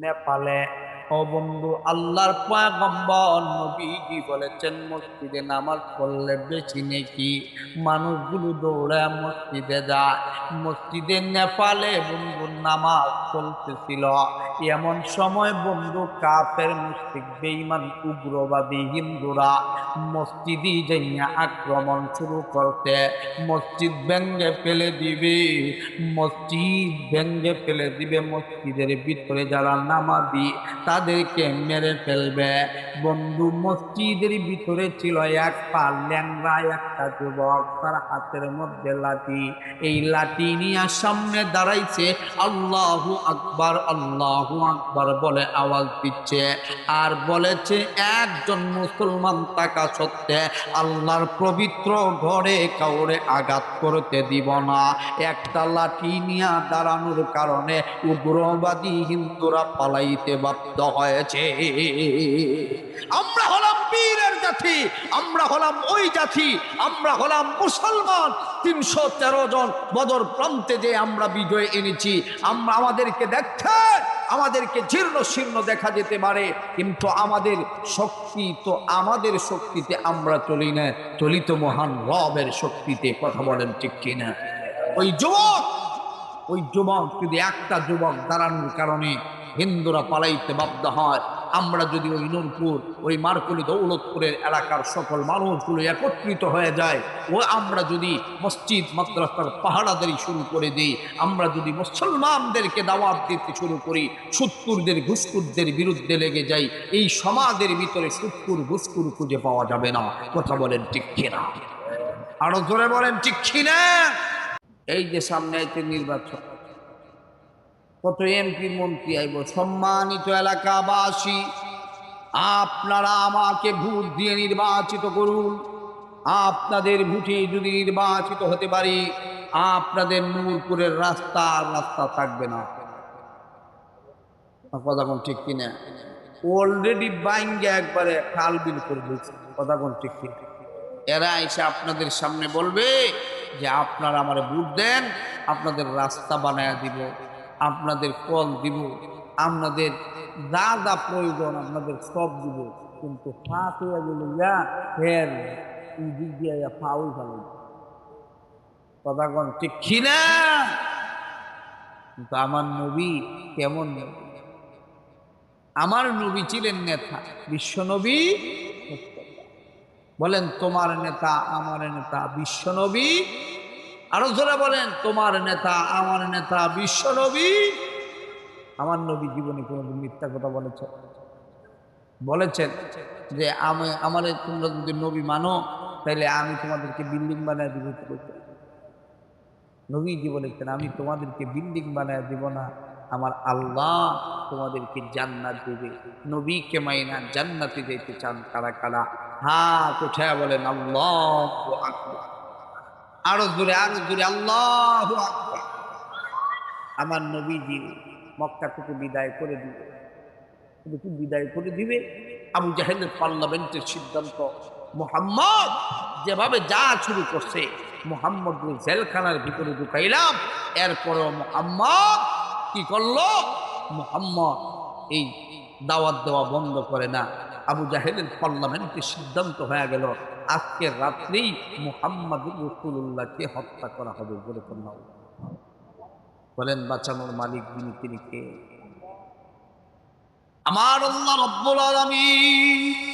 নেপালে। ও বন্ধু, আল্লাহর পয়গম্বর নবীজি বলেছেন মসজিদে নামাজ পড়লে বেশি নেকি। মানুষগুলো দৌড়ায় মসজিদে যায়। মসজিদে নেপালে বন্ধু নামাজ চলতেছিল। এমন সময় বন্ধু কাফের মুশরিক বেঈমান উগ্রবাদী হিন্দুরা মসজিদে যাইয়া আক্রমণ শুরু করতে, মসজিদ ভেঙ্গে ফেলে দিবে, মসজিদ ভেঙ্গে ফেলে দিবে। মসজিদের ভিতরে যারা নামাজি তাদেরকে মেরে ফেলবে। বন্ধু, মসজিদের ভিতরে ছিল এক পা ল্যাংড়া একটা যুবক, তার হাতের মধ্যে লাঠি। এই লাঠি নিয়ে সামনে দাঁড়াইছে, আল্লাহু আকবার আল্লাহু আকবার বলে আওয়াজ দিচ্ছে, আর বলেছে একজন মুসলমান থাকা সত্ত্বে আল্লাহর পবিত্র ঘরে কাউরে আঘাত করতে দিব না। একটা লাঠি নিয়ে দাঁড়ানোর কারণে উগ্রবাদী হিন্দুরা পালাইতে বাধ্য হয়েছে। আমরা হলাম বীরের জাতি, আমরা হলাম ওই জাতি, আমরা হলাম মুসলমান। ৩১৩ জন বদর প্রান্তে যে আমরা বিজয় এনেছি। আমরা আমাদেরকে দেখছেন, আমাদেরকে জীর্ণ শীর্ণ দেখা যেতে পারে, কিন্তু আমাদের শক্তি তো আমাদের শক্তিতে আমরা চলি না, চলি তো মহান রবের শক্তিতে। কথা বলেন ঠিক কিনা? ওই যুবক যদি একটা যুবক দাঁড়ানোর কারণে হিন্দুরা পালাইতে বাধ্য হয়, আমরা যদি ওই নূরপুর, ওই মারকুলি দৌলতপুরের এলাকার সকল মানুষগুলো একত্রিত হয়ে যায়, ও আমরা যদি মসজিদ মাদ্রাসার পাহারাদারি শুরু করে দিই, আমরা যদি মুসলমানদেরকে দাওয়াত দিতে শুরু করি, সুৎকুরদের ঘুষখোরদের বিরুদ্ধে লেগে যাই, এই সমাজের ভিতরে সুৎকুর ঘুষখোর খুঁজে পাওয়া যাবে না। কথা বলেন ঠিক কিনা? আরো জোরে বলেন ঠিক কিনা? এই যে সামনে আইতে নির্বাচন, কত এমপি মন্ত্রী আইব। সম্মানিত এলাকাবাসী, আপনারা আমাকে ভোট দিয়ে নির্বাচিত করুন। আপনাদের ভোটে যদি নির্বাচিত হতে পারি, আপনাদের নূরপুরের রাস্তা রাস্তা থাকবে না। কথা কোন ঠিক কিনা? অলরেডি বাইঙ্গে একবারে খাল বিল করে দিচ্ছে। কথা কোন ঠিক কিনা? এরা এসে আপনাদের সামনে বলবে যে আপনারা আমার ভোট দেন, আপনাদের রাস্তা বানায় দিব, আপনাদের কল দিব, আপনাদের যা যা প্রয়োজন আপনাদের সব দিব। কিন্তু হাত হয়ে গেল ইয়া ফের এই দিক দিয়ে পাউল ভালো। কথা কন ঠিক কিনা? কিন্তু আমার নবী কেমন নবী? আমার নবী ছিলেন নেতা, বিশ্ব নবী। বলেন তোমার নেতা আমার নেতা বিশ্ব নবী। আরো জোরে বলেন, তোমার নেতা আমার নেতা বিশ্ব নবী। আমার নবী জীবনে কোনোদিন মিথ্যা কথা বলেছেন যে আমার তোমরা যদি নবী মানো তাহলে আমি তোমাদেরকে বিল্ডিং বানায় দিব। নবীজি বলেছেন আমি তোমাদেরকে বিল্ডিং বানায় দিব না, আমার আল্লাহ তোমাদেরকে জান্নাত দেবে। নবীকে মাইনা জান্নাতে যেতে চান কারা কারা? হাত উঠায় বলেন আল্লাহু আকবার। আরো জোরে আল্লাহু আকবার। আমার নবীজি মক্কা থেকে বিদায় করে দিবে। কিন্তু বিদায় করে দিবে, আবু জাহেলের পার্লামেন্টের সিদ্ধান্ত, মুহাম্মদ যেভাবে যা শুরু করছে, মুহাম্মদ জেলখানার ভিতরে ঢুকাইলাম। এরপরেও মুহাম্মদ কি করলো? মুহাম্মদ এই দাওয়াত দেওয়া বন্ধ করে না। আবু জাহেলের পার্লামেন্টের সিদ্ধান্ত হয়ে গেল আজকের রাত্রেই মুহাম্মদুর রাসূলুল্লাহকে হত্যা করা হবে। বলেন বাঁচানোর মালিক তিনি কে? আমার আল্লাহ রব্বুল আলামিন।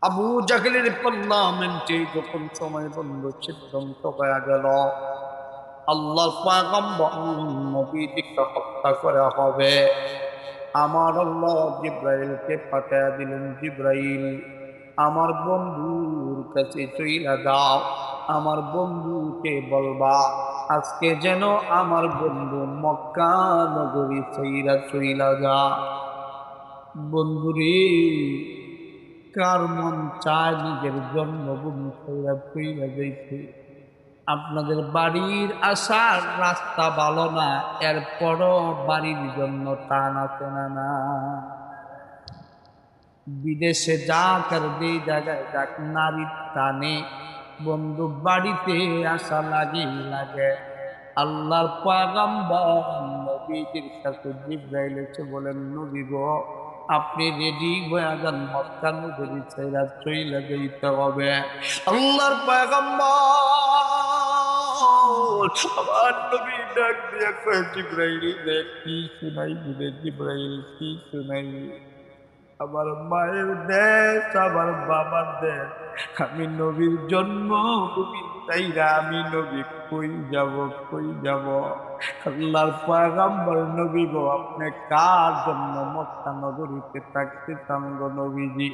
আবু জাহেলের পার্লামেন্টে যখন সময় বন্ধ সিদ্ধান্ত হয়ে গেল আল্লাহর পয়গম্বর নবীজিকে হত্যা করা হবে, আমার আল্লাহ জিব্রাইলকে পাঠিয়ে দিলেন। জিব্রাইল, আমার বন্ধুর কাছে চইলা যাও, আমার বন্ধুকে বলবা আজকে যেন আমার বন্ধু মক্কা নগরী চইলা যা। বন্ধুরে, কার মন চায় নিজের জন্মভূমি চইলা যাইতে? আপনাদের বাড়ির আসার রাস্তা ভালো না, এরপরও বাড়ির জন্য টান আছে না? বিদেশে যাক আর যে জায়গায় যাক, নারীর টানে বন্ধু বাড়িতে আসা লাগে। আল্লাহর পয়গম্বর নবীজির কাছে জিবরাইল এসে বলেন, নবী গো, আপনি রেডি হয়ে যান, মক্কা নগরী ছেড়ে চইলা যাইতে হবে। আল্লাহর পয়গম্বর আমার নবী ডাক দিয়া কয়, জিবরাইল রে কি শুনাই দিলে? জিবরাইল কি শুনাই? আমার মায়ের দেশ, আমার বাবার দেশ, আমি নবীর জন্ম ভূমি তাইরা আমি নবী কই যাব, কই যাব? আল্লাহর পয়গম্বর, নবী গো, আপনি কার জন্য মক্কা নগরীতে থাকতে চান গো নবীজি?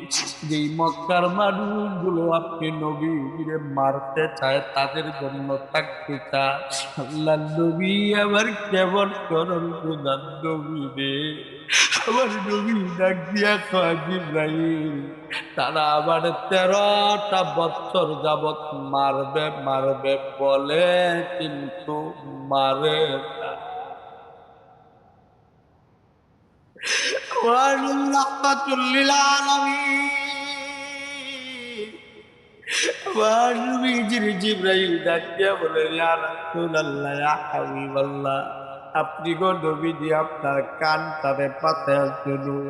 যেই মক্কার মানুষগুলো আপনি নবীজিরে মারতে চায় তাদের জন্য থাকতে চায়। আল্লাহ নবী আমার কেমন করল প্রধান নবী রে, আমার নবী ডাক দিয়া কয়, জিবরাইল, তারা আবার 13টা বছর যাবৎ মারবে মারবে বলে, কিন্তু মারে না। রাহমাতুল লিল আলামিন আমার নবীজির জিবরাইল ডাক দিয়া বলে, ইয়া রাসূলুল্লাহ, ইয়া হাবিবাল্লাহ, আপনি গো নবীজি আপনার কানটারে পাতায় শুনুন।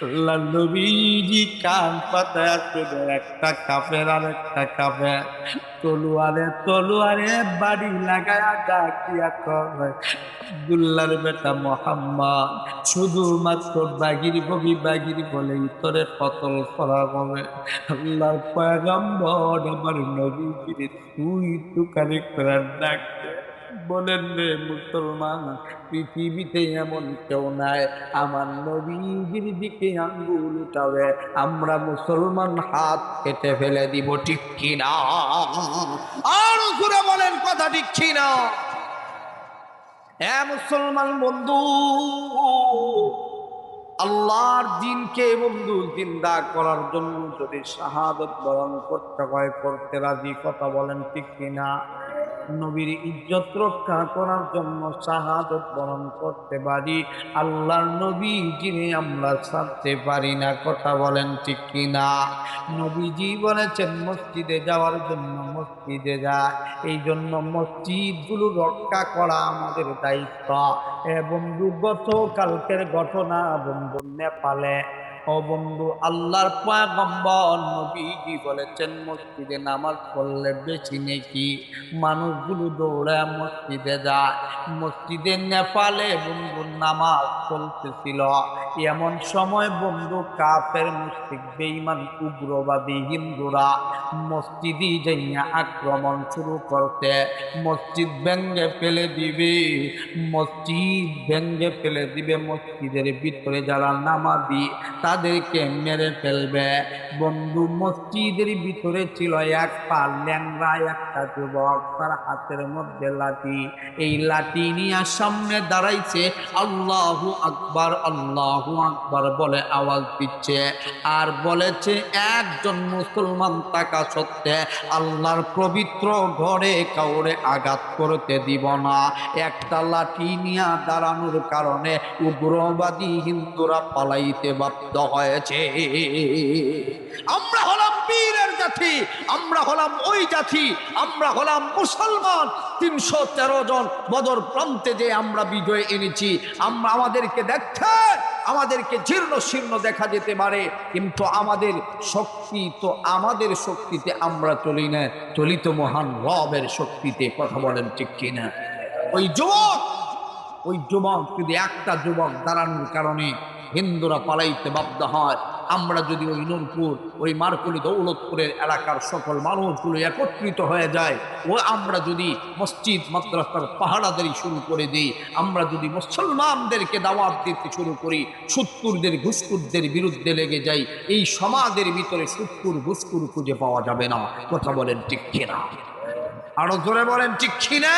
আল্লাহ নবীজি কান পাতায় শুনে একটা কাফের আর একটা কাফের তলোয়ারে তলোয়ারে বাড়ি লাগায়া ডাকিয়া করে, আব্দুল্লাহর বেটা মোহাম্মদ, শুধুমাত্র বাগির ববি বাগির বলেই তোরে কতল করা হবে। আল্লাহর পয়গম্বর আমার নবীজির তুই তুকারি করে ডাকতে বলেন, রে মুসলমান, পৃথিবীতে এমন কেউ নাই আমার নবীজির দিকে আঙ্গুল উঠাবে, আমরা মুসলমান হাত কেটে ফেলে দিব, ঠিক কিনা? আর ঘুরে বলেন কথা ঠিক কিনা? মুসলমান বন্ধু, আল্লাহর দিনকে বন্ধু জিন্দা করার জন্য যদি শাহাদত বরণ করতে হয়, করতে রাজি, কথা বলেন ঠিক কিনা? নবীর ইজ্জত রক্ষা করার জন্য শাহাদত বরণ করতে পারি, আল্লাহর নবীজিকে আমরা ছাড়তে পারি না, কথা বলেন ঠিক কিনা? নবীজি বলেছেন মসজিদে যাওয়ার জন্য মসজিদে যায়, এই জন্য মসজিদগুলো রক্ষা করা আমাদের দায়িত্ব। বন্ধু, গতকালকের ঘটনা বন্ধু, নেপালে ও বন্ধু, আল্লাহর পয়গম্বর নবীজি বলেছেন মসজিদে নামাজ পড়লে বেশি নেকি। মানুষগুলো দৌড়ায় মসজিদে যায়। মসজিদে নেপালে বন্ধু নামাজ চলতেছিল, এমন সময় বন্ধু কাফের মুশরিক বেঈমান উগ্রবাদী হিন্দুরা মসজিদে যাইয়া আক্রমণ শুরু করতে, মসজিদ ভেঙ্গে ফেলে দিবে, মসজিদ ভেঙ্গে ফেলে দিবে, মসজিদের ভিতরে যারা নামাজি তাদেরকে মেরে ফেলবে। বন্ধু, মসজিদের ভিতরে ছিল এক পা ল্যাংড়া একটা যুবক, তার হাতের মধ্যে লাঠি, এই লাঠি নিয়ে সামনে দাঁড়াইছে, আল্লাহু আকবার আল্লাহু আকবার বলে আওয়াজ দিচ্ছে, আর বলেছে একজন মুসলমান থাকা সত্ত্বে আল্লাহর পবিত্র ঘরে কাউরে আঘাত করতে দিব না। একটা লাঠি নিয়ে দাঁড়ানোর কারণে উগ্রবাদী হিন্দুরা পালাইতে বাধ্য হয়েছে। আমরা হলাম বীরের জাতি, আমরা হলাম ওই জাতি, আমরা হলাম মুসলমান। 313 জন বদর প্রান্তে যে আমরা বিজয় এনেছি, আমরা আমাদেরকে দেখছেন, আমাদেরকে জীর্ণ শীর্ণ দেখা যেতে পারে, কিন্তু আমাদের শক্তি তো আমাদের শক্তিতে আমরা চলি না, চলি তো মহান রবের শক্তিতে, কথা বলেন ঠিক কিনা? ওই যুবক যদি একটা যুবক দাঁড়ানোর কারণে হিন্দুরা পালাইতে বাধ্য হয়, আমরা যদি ওই নূরপুর, ওই মারকুলি, দৌলতপুরের এলাকার সকল মানুষগুলো একত্রিত হয়ে যায়, ও আমরা যদি মসজিদ মাদ্রাসার পাহারাদারি শুরু করে দিই, আমরা যদি মুসলমানদেরকে দাওয়াত দিতে শুরু করি, সুৎকুরদের ঘুষখোরদের বিরুদ্ধে লেগে যাই, এই সমাজের ভিতরে সুৎকুর ঘুষখোর খুঁজে পাওয়া যাবে না, কথা বলেন ঠিক কিনা? আরো জোরে বলেন ঠিক কিনা?